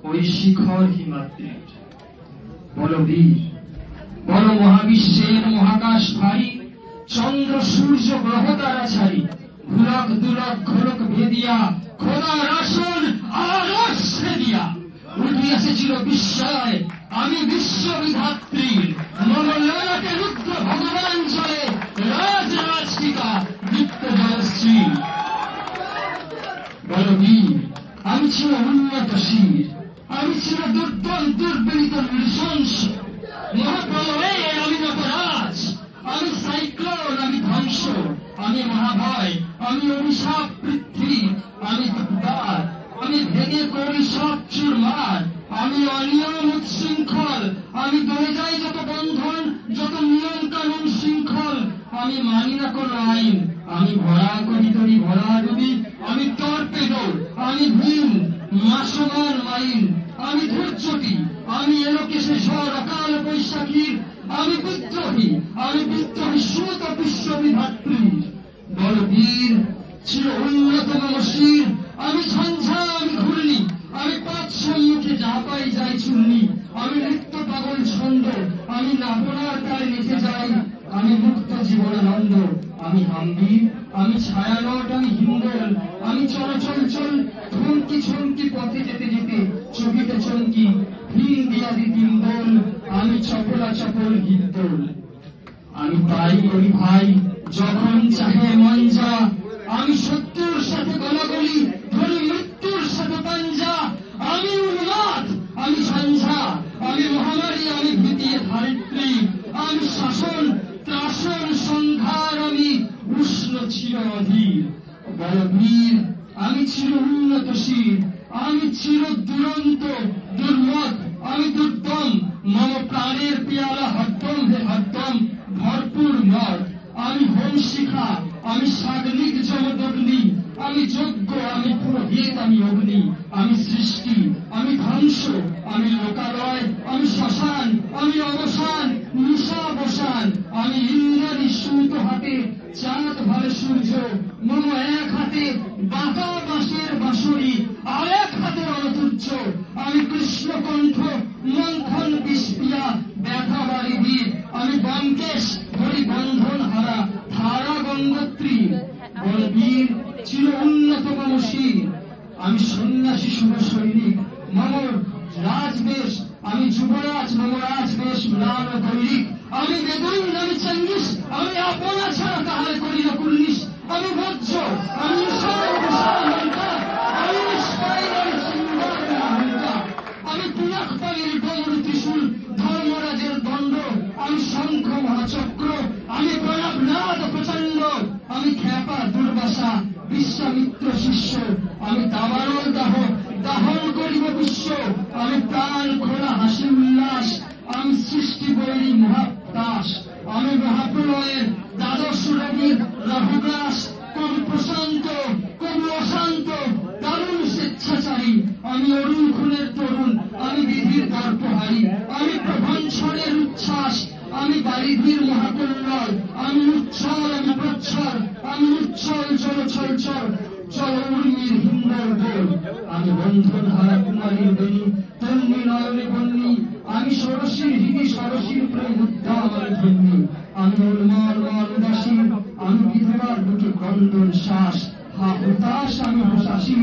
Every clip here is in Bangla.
ওই শিখর হিমাদ্রির। বল বীর, বল মহাবিশ্বের মহাকাশ ভারী, চন্দ্র সূর্য গ্রহ তারা ছাড়ি, ভুলক দুলক ঘোলক ভেদিয়া খোদার আসন আরশ দিয়া উঠিয়াছে চির বিস্ময় আমি বিশ্ববিধাত্রীর। মম ললাটে রুদ্র ভগবান চলে রাজ রাজটিকা নিত্য জয়শ্রী। বল বীর, আমি ছিল উন্নত শির, আমি ছিল দুর্বল দুর্বলিত নৃশংস, মহাপ্রলয়ে আমি নটরাজ, আমি সাইক্লোন, আমি ধ্বংস, আমি মহাভয়, আমি অভিশাপ পৃথ্বী, আমি দুর্বার, আমি ভেঙে করি সব চুরমার, আমি অনিয়ম উচ্ছৃঙ্খল, আমি দলে যাই যত বন্ধন, যত নিয়ম কানুন শৃঙ্খল, আমি মানি না কোন আইন, আমি ভরা করি তরি ভরা ডুবি, আমি টর্পেডো, আমি ভীম মাসমান মাইন, আমি ধৈর্যটি, আমি এলোকেশে ঝড় অকাল বৈশাখীর, আমি বিদ্রোহী সুত বিশ্ববিধাত্রীর। বল বীর, ছিল উন্নতম শির, আমি ঝঞ্ঝা, আমি ঘূর্ণি, আমি পথ সম্মুখে যা পাই যাই চূর্ণি, আমি নৃত্য পাগল ছন্দ, আমি নাপনার তাই নেচে যাই, আমি মুক্ত জীবনানন্দ, আমি হাম্বির, আমি ছায়ানট, আমি হিন্দল, আমি চলচল চল থমকি ছমকি পথে যেতে যেতে চকিতে চমকি ভিন দিয়া দিতিম দোল, আমি চপলা চপল গীতদোল। আমি তাই করি ভাই যখন চাহে মন যা, আমি শত্রুর সাথে গলাগলি ধরি মৃত্যুর সাথে পাঞ্জা, আমি উন্মাদ, আমি ঝঞ্ঝা, আমি মহামারী, আমি ভীতি ধারিত্রী, আমি শাসন ত্রাসন সংঘার, আমি উষ্ণ চির অধীর। বল বীর, আমি চির উন্নতশীল, আমি চির দুরন্ত দুর্মত, আমি দুর্দম, মম প্রাণের পেয়ালা হরদম হে হরদম ভরপুর মদ, আমি হোম শিখা, আমি সাগরিক জমদগ্নি, আমি যজ্ঞ, আমি পুরোহিত, আমি অগ্নি, আমি সৃষ্টি, আমি ধ্বংস, আমি লোকালয়, আমি শ্মশান, আমি অবসান নিশাবসান, আমি ইন্দ্রাণী সুত হাতে চাঁদ ভালে সূর্য, মম এক হাতে বাঁকা বাঁশের বাঁশরি, আর এক হাতে রণতুচ্ছ, আমি কৃষ্ণকণ্ঠ মন্থন বিস্পিয়া ব্যথা বারিধীর, আমি ব্যোমকেশ ধরি বন্ধন হারা ধারা গঙ্গোত্রী। বল বীর, চির উন্নততম শির, আমি সন্ন্যাসী শুভ সৈনিক, মম রাজবেশ, আমি যুবরাজ, মম রাজবেশ ম্লান ও দৈনিক, আমি বেদুইন, আমি চঙ্গিস, আমি আপনা ছাড়া তাহারে করি না কুর্নিশ, আমি বজ্র, আমি আমি নিষ্পাই, আমি সিংহার মহাহংকা, আমি পুরাক পানির ডমরু ত্রিশূল ধর্মরাজের দণ্ড, আমি শঙ্খ মহাচক্র, আমি প্রণবনাদ প্রচণ্ড, আমি খ্যাপা দুর্বাসা বিশ্বামিত্র শিষ্য, আমি দাবানল দাহ দাহন করিব বিশ্ব, আমি প্রাণ খোলা হাসি উল্লাস, আমি সৃষ্টি বৈরী মহাদাস, আমি মহাপ্রলয়ের দ্বাদশ রবির রঘুগ্রাস, কবি প্রশান্ত কবি অশান্ত দারুণ স্বেচ্ছাচারী, আমি অরুণ খুনের তরুণ, আমি বিধির দর্পহারী, আমি প্রভঞ্ছনের উচ্ছ্বাস, আমি বারিধির মহাকল্লল, আমি উচ্ছল, আমি প্রচ্ছল, আমি উচ্ছল চল ছল ছল চল উর্মির হিন্দল দোল, আমি বন্ধন হারা কুমারীর বেণী তন্নি নয়নে বন্যী, আমি ষোড়শীর হৃদি ষোড়শীর প্রেম উদ্দাম আমি ধন্যী, আমি উন্মার উদাসী, আমি বিধবার বুকে ক্রন্দন শ্বাস, হা হুতাশ আমি হুতাশী,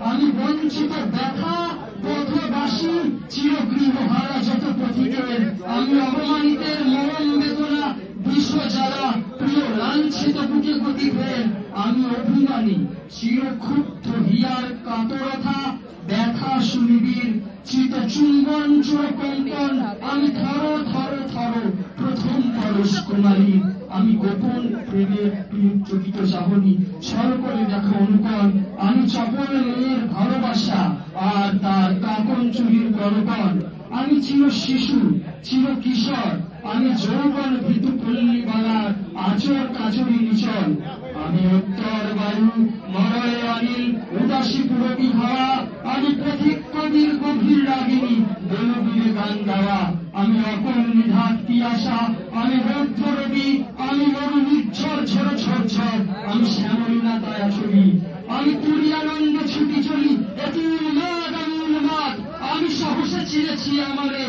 আমি বঞ্চিত ব্যথা পথবাসী, চিরগৃহহারা যত পথিকের, আমি অবমানিতের মরণ বেদনা বিষ জ্বালা, প্রিয় লাঞ্ছিত বুকে গতি ফের, আমি অভিমানী চিরক্ষুব্ধ হিয়ার কাতরথা, ব্যথা সুনিবিড় চিত চুম্বন চোর কম্পন, আমি থর থর থর প্রথম পরশ কুমারী, আমি গোপন প্রেমের চকিত চাহনি ছল করে দেখো অনুকরণ, আমি চপল মেয়ের ভালোবাসা আর তার কাকন চুরির গণকন, আমি চির শিশু চির কিশোর, আমি যৌবন ভীতু পল্লীবালার আচর কাচরি নিচল, আমি উত্তর বায়ু মরয়ে অনিল উদাসী পুরবী হাওয়া, আমি পথিক কবির গভীর রাগিনী বেলুবীরে গান গাওয়া, আমি অকল নিধাত পিয়াসা, আমি রৌদ্র রবি, আমি মরু নির্ঝর ঝর ঝর ঝর, আমি শ্যামলীনা তায়া ছবি, আমি তুরিয়ানন্দ ছুটি চলি, এটি উন্মাদ, আমি উন্মাদ, আমি চিনেছি আমারে,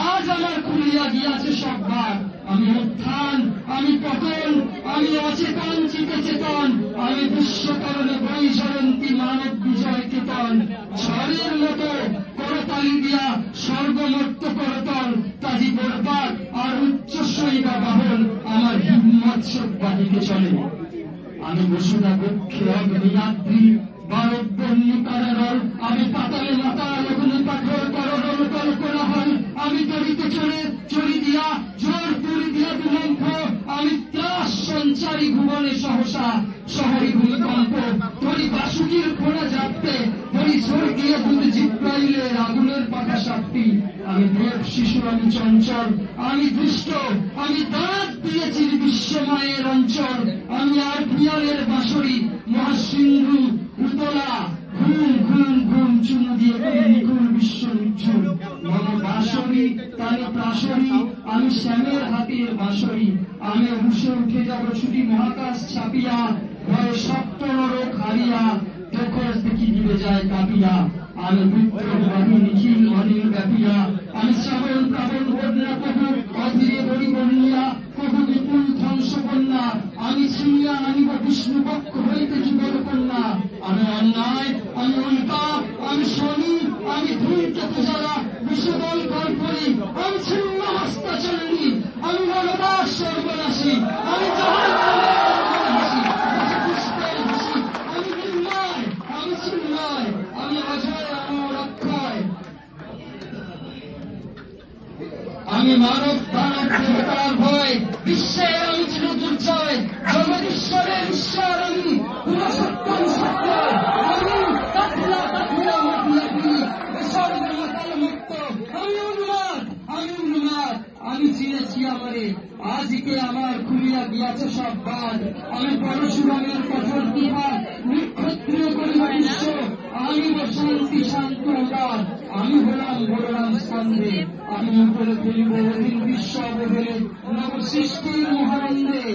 আজ আমার খুলিয়া গিয়াছে সব বার। আমি উত্থান, আমি পতন, আমি অচেতন চিতে চেতন, আমি বিশ্বকরণে বৈজয়ন্তী মানব বিজয় কেতন। ঝড়ের মতো করতালি দিয়া স্বর্গমর্ত করতল, কাজী বরবাদ আর উচ্চস্বইবা বাহন আমার হিম্মত বাহিকে চলে। আমি বসুধা বক্ষে অগ্নিযাত্রী, বারব্যন্যী কারারল, আমি পাতালে মাতাল অগ্নি পাথর কররল কল্পনা হল। আমি তরিতে চড়ি দিয়া জোর তুলি দিয়া বিলম্ব, আমি ত্রাস সঞ্চারী ভুবনে সহসা শহরী ভূমিকম্প। তরি বাসুকির ফোড়া জাপতে, তরি স্বর্গীয় দুধ জিব্রাইলের আগুনের পাখা সাপটি। আমি দেব শিশু, আমি চঞ্চল, আমি দুষ্ট, আমি দাঁত দিয়েছি বিশ্বমায়ের অঞ্চল। আমি আর পিয়ালের বাঁশরি, মহাসিন্ধু উতলা, ঘুম ঘুম ঘুম চুমু দিয়ে করি নিকুল বিশ্ব উজ্জ্বল। মম বাঁশরি তালে প্রাসরি, আমি শ্যামের হাতের বাঁশরি। আমি হুসে উঠে যাব ছুটি মহাকাশ ছাপিয়া, ভয়ে সপ্ত নরক হারিয়া, চোখের দেখি দিবে যায় কাঁপিয়া। আমি বিদ্রোহী নিখিল অনিল ব্যাপিয়া, আমি শ্রাবণ প্রাবণ বন্যা কবু অধীরে বড়ি বন্যা, কবু বিপুল ধ্বংস কন্যা। আমি ছিনিয়া আনিব বিষ্ণু পক্ষ হইতে যুগল কন্যা। আমি অন্যায়, আমি উল্কা, আমি শনি, আমি ধূমকেতু জ্বালা, বিশ্বদল কল্পনি। আমি ছিন্ন হস্তাচরণী, আমি নরদাস সর্বনাশী, আমি আমি নির্ণয়, আমি চিন্ময়, আমি অজয়, আমার অক্ষয়। আমি মানব দানব দেবতার ভয়, বিশ্বের আমি চির দুর্জয়, জগদীশ্বরের ঈশ্বর আমি, পুরসত্তম সত্য আমি, কাঠুরা কাঠুরা মাটি স্বর্গের মাতাল মুক্ত। আমি উন্মাদ, আমি উন্মাদ, আমি চিনেছি আমারে, আজকে আমার খুলিয়া গিয়াছে সব বাদ। আমি পরশুরামের কঠোর বিভাগ, নিক্ষত্রিয় করিব বিশ্ব, আমি বসন্তি শান্ত উদার। আমি হলাম বলরাম স্কন্ধে, আমি উপরে ফেলিব অধীন বিশ্ব অবহেলে, নব সৃষ্টির মহানন্দে।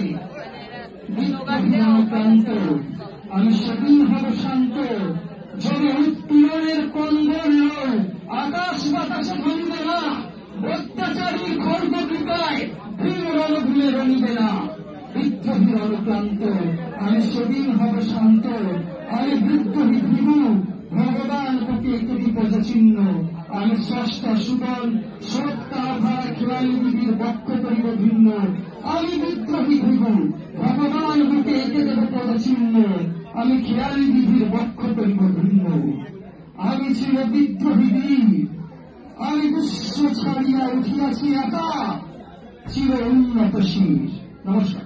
প্রান্ত আমি সেদিন হব শান্ত, যদি উৎপীড়নের কন্দর নয়, আকাশ বাতাসে ভাঙবে না, অত্যাচারী খর্গ কৃপায় ভীম রণভূমে রণিবে না। বিদ্রোহী রণক্রান্ত আমি সেদিন হব শান্ত, আমি বিদ্রোহী ভীরু, ভগবান প্রতি একটি পদচিহ্ন। আমি স্রষ্টা সুদল, সত্তা ভাড়া খেলালি বিধির বক্ষ করিব ভিন্ন। আমি বিদ্রোহী ভীরু, ভগবান প্রতি একে দেব পদচিহ্ন। আমি খেয়ালি বিধির বক্ষ করিব ভিন্ন। আমি ছিল বিদ্রোহী বীর, আমি বিশ্ব ছাড়িয়া উঠিয়াছি একা, চির উন্নত শির। নমস্কার।